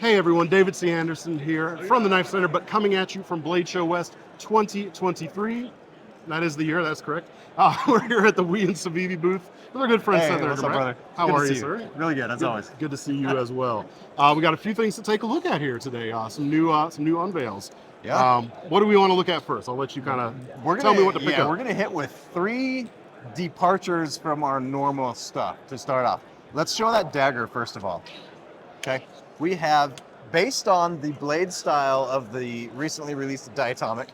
Hey everyone, David C. Anderson here from the KnifeCenter, but coming at you from Blade Show West 2023. That is the year, that's correct. We're here at the WE and CIVIVI booth with our good friend Hey, Seth what's up, brother? How Good are to you, see sir? Really good, as always. Good to see you as well. We got a few things to take a look at here today. Some new unveils. Yeah. What do we want to look at first? I'll let you kind of tell me what to pick up. We're gonna hit with 3 departures from our normal stuff to start off. Let's show that dagger first of all. Okay. We have, based on the blade style of the recently released diatomic,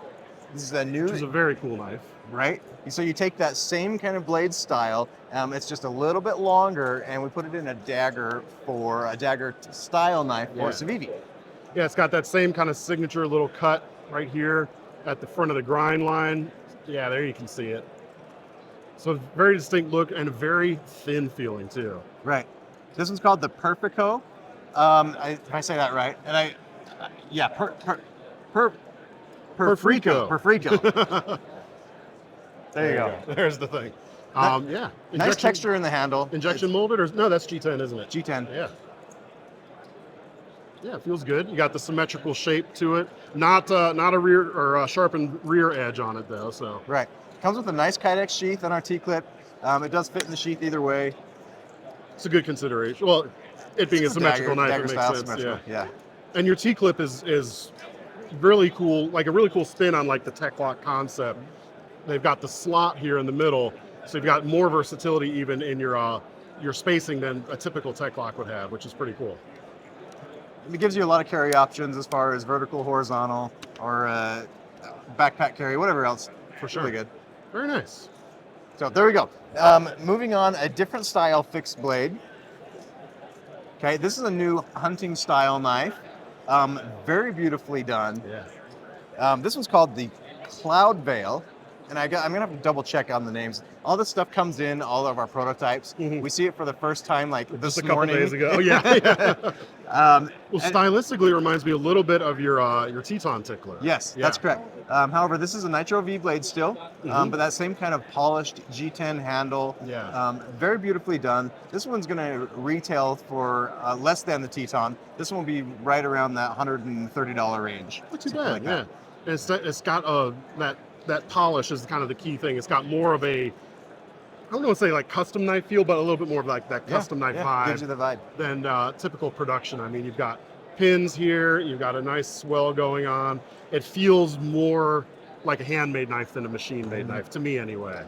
this is a new, Which is a very cool knife. right? So you take that same kind of blade style, it's just a little bit longer, and we put it in a dagger style knife for CIVIVI. Yeah, it's got that same kind of signature little cut right here at the front of the grind line. Yeah, there you can see it. So very distinct look and very thin feeling too. Right. This one's called the Perfrico. If I say that right, and Perfrico. Perfrico. There you go. There's the thing. Nice texture in the handle. Injection molded, or no? That's G10, isn't it? G10. Yeah. Yeah, it feels good. You got the symmetrical shape to it. Not a rear or a sharpened rear edge on it though. So right. Comes with a nice Kydex sheath on our T-clip. It does fit in the sheath either way. It's a good consideration. Well, it being a symmetrical knife, it makes sense. Yeah. And your T-clip is really cool, like a really cool spin on like the tech lock concept. They've got the slot here in the middle, so you've got more versatility even in your spacing than a typical tech lock would have, which is pretty cool. It gives you a lot of carry options as far as vertical, horizontal, or backpack carry, whatever else. For sure. Really good. Very nice. So there we go. Moving on, a different style fixed blade. Okay, this is a new hunting style knife. Very beautifully done. Yeah. This one's called the Cloud Vale. And I'm gonna have to double check on the names. All this stuff comes in all of our prototypes. Mm-hmm. We see it for the first time like just this a couple morning. days ago. Yeah. Well, stylistically, it reminds me a little bit of your Teton tickler. Yes, that's correct. However, this is a Nitro V blade still, but that same kind of polished G10 handle. Yeah. Very beautifully done. This one's going to retail for less than the Teton. This one will be right around that $130 range. Not too bad. Yeah. And it's got that polish is kind of the key thing. It's got more of a, I don't want to say like custom knife feel, but a little bit more of like that custom knife vibe. Gives you the vibe. Than typical production. I mean, you've got pins here, you've got a nice swell going on. It feels more like a handmade knife than a machine-made knife, to me anyway.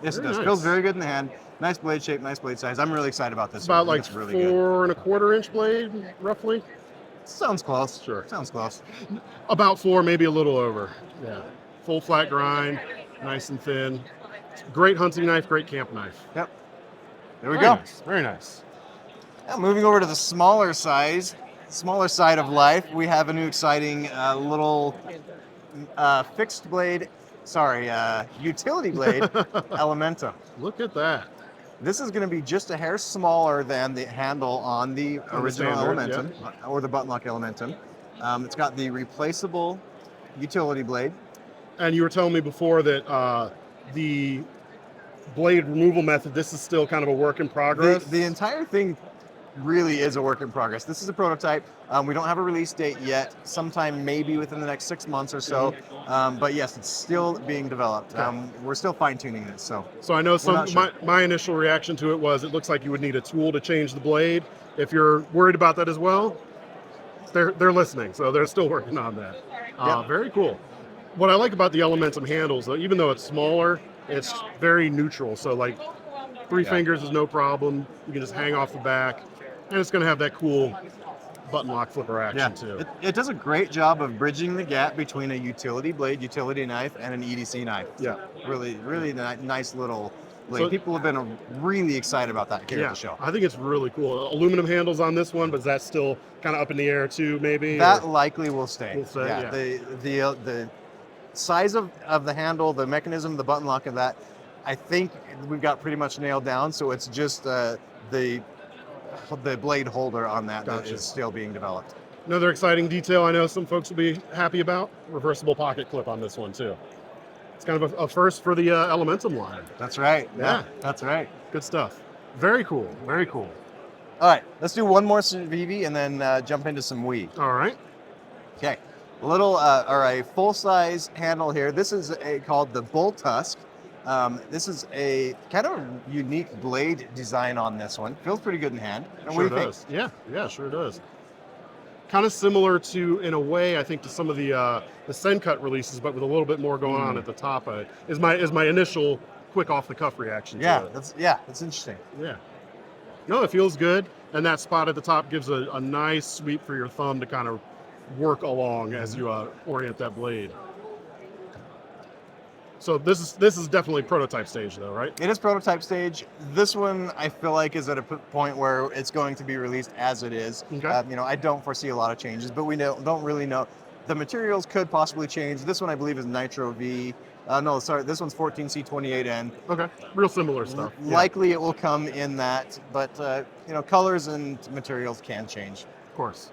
Yes, Very it does. nice. Feels very good in the hand. Nice blade shape, nice blade size. I'm really excited about this. It's about one. like It's really good. 4 1/4 inch blade, roughly. Sounds close. Sure. Sounds close. About 4, maybe a little over. Yeah. Full flat grind, nice and thin. Great hunting knife, great camp knife. Yep. There we Very go. nice. Very nice. Now, moving over to the smaller side of life, we have a new exciting little utility blade, Elementum. Look at that. This is going to be just a hair smaller than the handle on the original standard, Elementum, or the button lock Elementum. It's got the replaceable utility blade. And you were telling me before that the blade removal method, this is still kind of a work in progress. The entire thing really is a work in progress. This is a prototype. We don't have a release date yet. Sometime maybe within the next 6 months or so. But yes, it's still being developed. We're still fine tuning this. So I know sure. my initial reaction to it was it looks like you would need a tool to change the blade. If you're worried about that as well, they're listening. So they're still working on that. Very cool. What I like about the Elementum handles, though, even though it's smaller, it's very neutral. So like 3 fingers is no problem. You can just hang off the back, and it's going to have that cool button lock flipper action too. It does a great job of bridging the gap between a utility blade, utility knife, and an EDC knife. Yeah. Really nice little blade. So, people have been really excited about that here at the show. I think it's really cool. Aluminum handles on this one, but is that still kind of up in the air too, maybe? That likely will stay. Will stay, yeah. The size of the handle, the mechanism, the button lock of that, I think we've got pretty much nailed down. So it's just the blade holder on that that is still being developed. Another exciting detail I know some folks will be happy about, reversible pocket clip on this one too. It's kind of a first for the Elementum line. That's right. Yeah, that's right. Good stuff. Very cool. Very cool. All right, let's do one more CIVIVI and then jump into some WE. All right. Okay, a full-size handle here. This is called the Bol Tusk. This is a kind of unique blade design on this one. Feels pretty good in hand. And Sure what do you does. Yeah, sure does. Kind of similar to, in a way, I think, to some of the Sen cut releases, but with a little bit more going on at the top. Is my initial quick off the cuff reaction. Yeah, to it. that's interesting. Yeah. No, it feels good, and that spot at the top gives a nice sweep for your thumb to kind of work along as you orient that blade. So this is definitely prototype stage, though, right? It is prototype stage. This one I feel like is at a point where it's going to be released as it is. Okay. I don't foresee a lot of changes, but we don't really know. The materials could possibly change. This one I believe is Nitro V. No, sorry, this one's 14C28N. Okay, real similar stuff. Likely it will come in that, but colors and materials can change. Of course.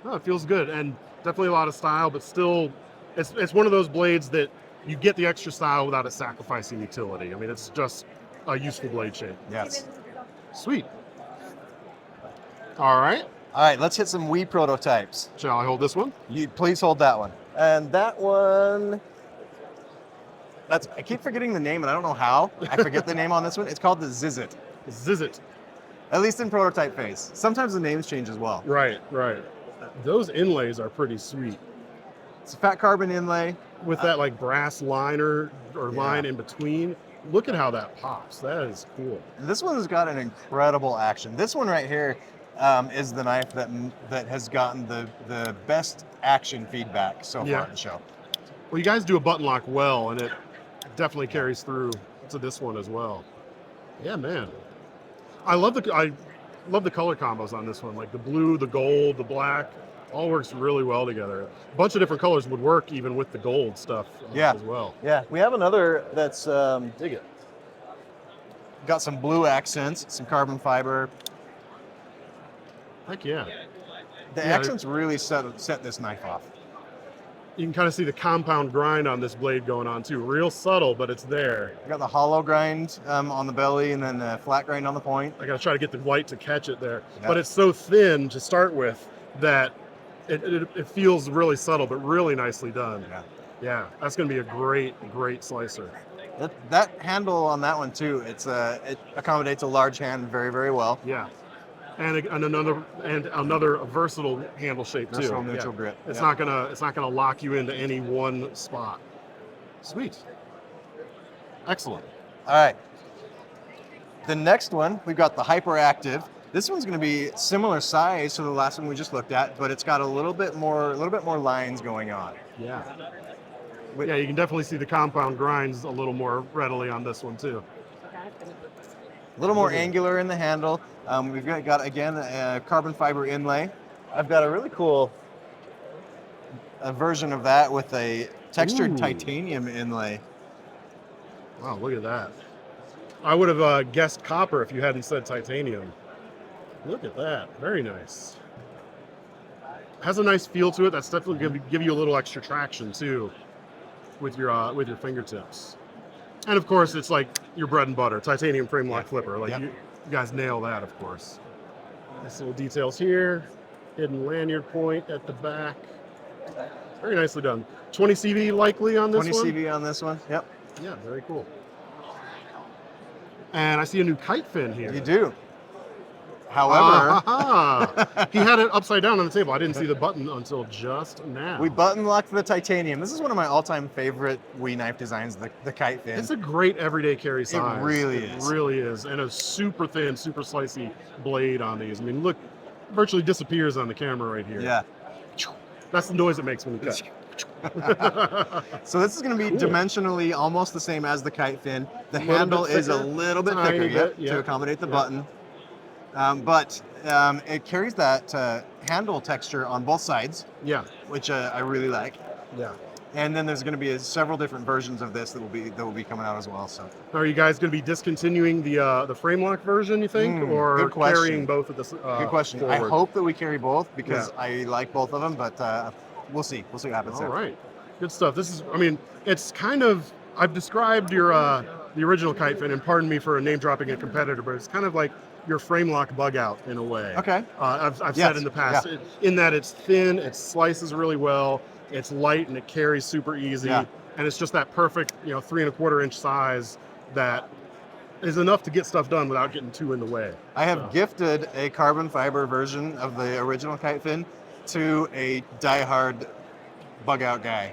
No, it feels good, and definitely a lot of style, but still, it's one of those blades that you get the extra style without it sacrificing utility. I mean, it's just a useful blade shape. Yes. Sweet. All right. All right, let's hit some WE prototypes. Shall I hold this one? You please hold that one. And that one, I keep forgetting the name, and I don't know how. I forget the name on this one. It's called the Zizz. Zizz. At least in prototype phase. Sometimes the names change as well. Right. Those inlays are pretty sweet. It's a fat carbon inlay. With that like brass liner or line in between. Look at how that pops. That is cool. This one has got an incredible action. This one right here is the knife that has gotten the best action feedback so far in the show. Well, you guys do a button lock well, and it definitely carries through to this one as well. Yeah, man. I love the color combos on this one, like the blue, the gold, the black. All works really well together. A bunch of different colors would work even with the gold stuff as well. Yeah, we have another that's dig it. Got some blue accents, some carbon fiber. Heck yeah. The accents really set this knife off. You can kind of see the compound grind on this blade going on too. Real subtle, but it's there. We got the hollow grind on the belly and then the flat grind on the point. I gotta try to get the white to catch it there. Yeah. But it's so thin to start with that it feels really subtle, but really nicely done. Yeah, that's going to be a great slicer. That handle on that one too, it accommodates a large hand very, very well. Yeah, and another versatile handle shape too. Versatile neutral grip. It's not gonna lock you into any one spot. Sweet. Excellent. All right. The next one, we've got the Hyperactive. This one's going to be similar size to the last one we just looked at, but it's got a little bit more lines going on. Yeah. Yeah, you can definitely see the compound grinds a little more readily on this one too. A little more angular in the handle. We've got again a carbon fiber inlay. I've got a really cool version of that with a textured titanium inlay. Wow, look at that. I would have guessed copper if you hadn't said titanium. Look at that, very nice. Has a nice feel to it. That's definitely going to give you a little extra traction too, with your fingertips. And of course, it's like your bread and butter, titanium frame lock flipper. Like you guys nail that, of course. Nice little details here, hidden lanyard point at the back. Very nicely done. 20 CV likely on this one. 20 CV on this one. Yep. Yeah, very cool. And I see a new kite fin here. You do. However, he had it upside down on the table. I didn't see the button until just now. We button locked the titanium. This is one of my all-time favorite WE knife designs, the kite fin. It's a great everyday carry size. It really is. It really is. And a super thin, super slicey blade on these. I mean, look, virtually disappears on the camera right here. Yeah. That's the noise it makes when you cut. So this is going to be dimensionally almost the same as the kite fin. The handle is a little bit thicker to accommodate the button. But it carries that handle texture on both sides. Yeah, which I really like. Yeah. And then there's going to be several different versions of this that will be coming out as well. So, are you guys going to be discontinuing the frame lock version? You think, or carrying both of this? Good question. Forward? I hope that we carry both because I like both of them, but we'll see. We'll see what happens. All right, good stuff. This is, I mean, it's kind of. I've described your the original kite fin, and pardon me for name dropping a competitor, but it's kind of like your frame lock bug out in a way. Okay. I've Yes, said in the past, yeah. in that it's thin, it slices really well, it's light and it carries super easy, Yeah. and it's just that perfect, 3¼ inch size that is enough to get stuff done without getting too in the way. I have gifted a carbon fiber version of the original kite fin to a diehard bug out guy.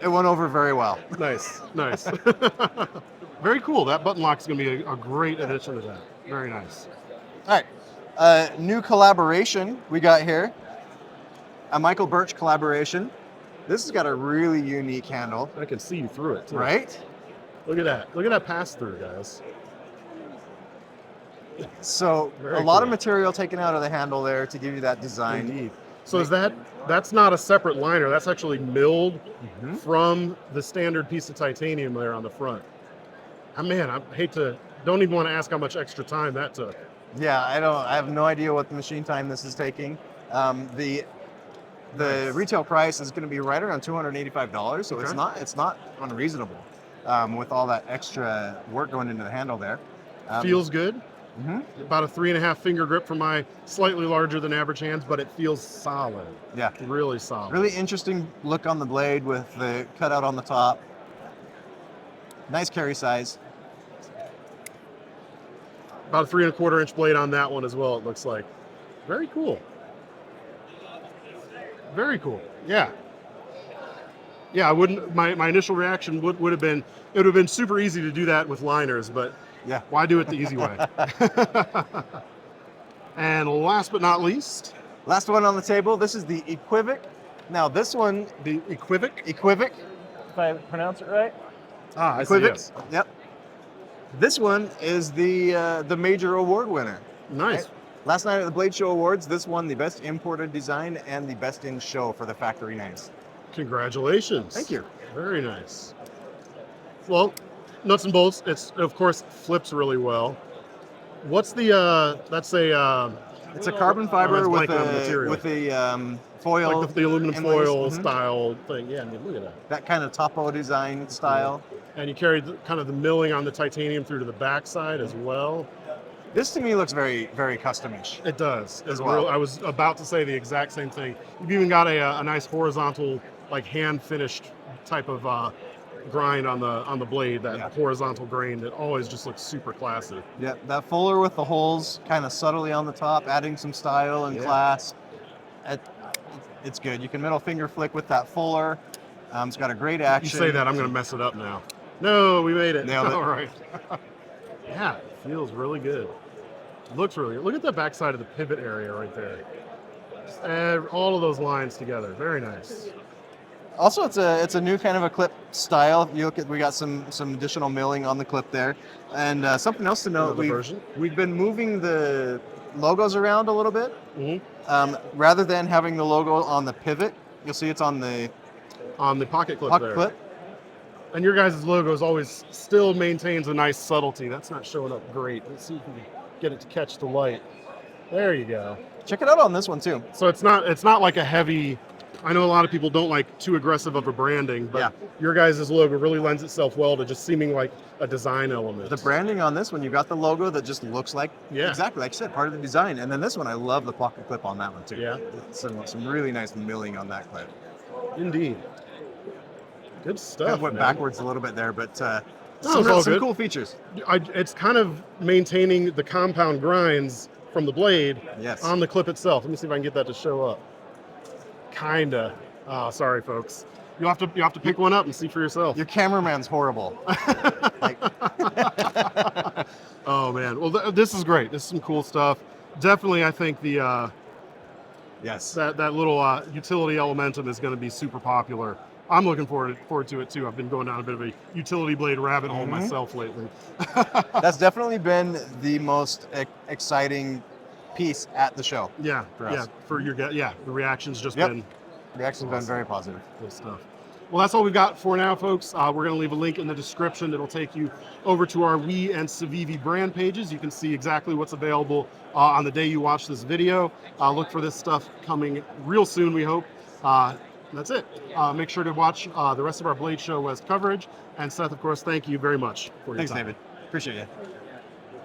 It went over very well. Nice, nice. Very cool. That button lock is going to be a great addition to that. Very nice. All right, new collaboration we got here. A Michael Birch collaboration. This has got a really unique handle. I can see you through it, too. Right? Look at that. Look at that pass through, guys. So Very a lot cool. of material taken out of the handle there to give you that design. Indeed. So that's not a separate liner. That's actually milled from the standard piece of titanium there on the front. Man, don't even want to ask how much extra time that took. Yeah, I have no idea what the machine time this is taking. The Nice. retail price is going to be right around $285, so Okay. it's not unreasonable with all that extra work going into the handle there. Feels good. Mhm. About a 3.5 finger grip for my slightly larger than average hands, but it feels solid. Yeah, Really solid. really interesting look on the blade with the cutout on the top. Nice carry size. About a 3¼ inch blade on that one as well, it looks like. Very cool. Very cool. Yeah. Yeah, I wouldn't. My initial reaction would have been, it would have been super easy to do that with liners, but Yeah. why do it the easy way? And last but not least, Last one on the table. This is the Equivic. Now this one, the Equivic. Equivic. If I pronounce it right. I see, Equivic. yes. Yep. This one is the major award winner. Nice. Last night at the Blade Show Awards, this won the best imported design and the best in show for the factory knives. Congratulations. Thank you. Very nice. Well, nuts and bolts. It's of course flips really well. What's the? That's a. It's a carbon I fiber was with blanking on the material. a foil, Like the aluminum inlays. foil Mhm. style thing. Yeah, I mean, look at that. That kind of topo design style. And you carry kind of the milling on the titanium through to the backside as well. This to me looks very, very customish. It does As well. I was about to say the exact same thing. You've even got a nice horizontal, like hand finished type of grind on the blade. That Yeah. horizontal grain that always just looks super classy. Yeah, that fuller with the holes kind of subtly on the top, adding some style and Yeah. class. It's good. You can middle finger flick with that fuller. It's got a great You action. say that, I'm going to mess it up now. No, we made it. Nailed it. All right. Yeah, it feels really good. Looks really good. Look at the backside of the pivot area right there. Just add all of those lines together. Very nice. Also, it's a new kind of a clip style. You look at, we got some additional milling on the clip there, and something else to note. Another version. We've been moving the logos around a little bit. Mm-hmm. Rather than having the logo on the pivot, you'll see it's on the On the pocket clip puck there. clip. And your guys' logo is always still maintains a nice subtlety. That's not showing up great. Let's see if we can get it to catch the light. There you go. Check it out on this one too. So it's not like a heavy. I know a lot of people don't like too aggressive of a branding, but Yeah. your guys' logo really lends itself well to just seeming like a design element. The branding on this one, you got the logo that just looks like exactly like I said, part of the design. And then this one, I love the pocket clip on that one too. Yeah. Some really nice milling on that clip. Indeed. Good Kind stuff. of went man. backwards a little bit there, but No, it's all some good. cool features. It's kind of maintaining the compound grinds from the blade Yes. on the clip itself. Let me see if I can get that to show up. Kinda. Oh, sorry, folks. You have to pick one up and see for yourself. Your cameraman's horrible. Like, Oh man. Well, this is great. This is some cool stuff. Definitely, I think the yes. that little utility Elementum is going to be super popular. I'm looking forward to it too. I've been going down a bit of a utility blade rabbit hole myself lately. That's definitely been the most exciting piece at the show. Yeah, For us. yeah. For your the reaction's just Yep. been Reaction's been very positive. good stuff. Well, that's all we've got for now, folks. We're going to leave a link in the description that'll take you over to our WE and CIVIVI brand pages. You can see exactly what's available on the day you watch this video. Look for this stuff coming real soon, we hope. That's it. Make sure to watch the rest of our Blade Show West coverage. And Seth, of course, thank you very much for your Thanks, time. David. Appreciate you.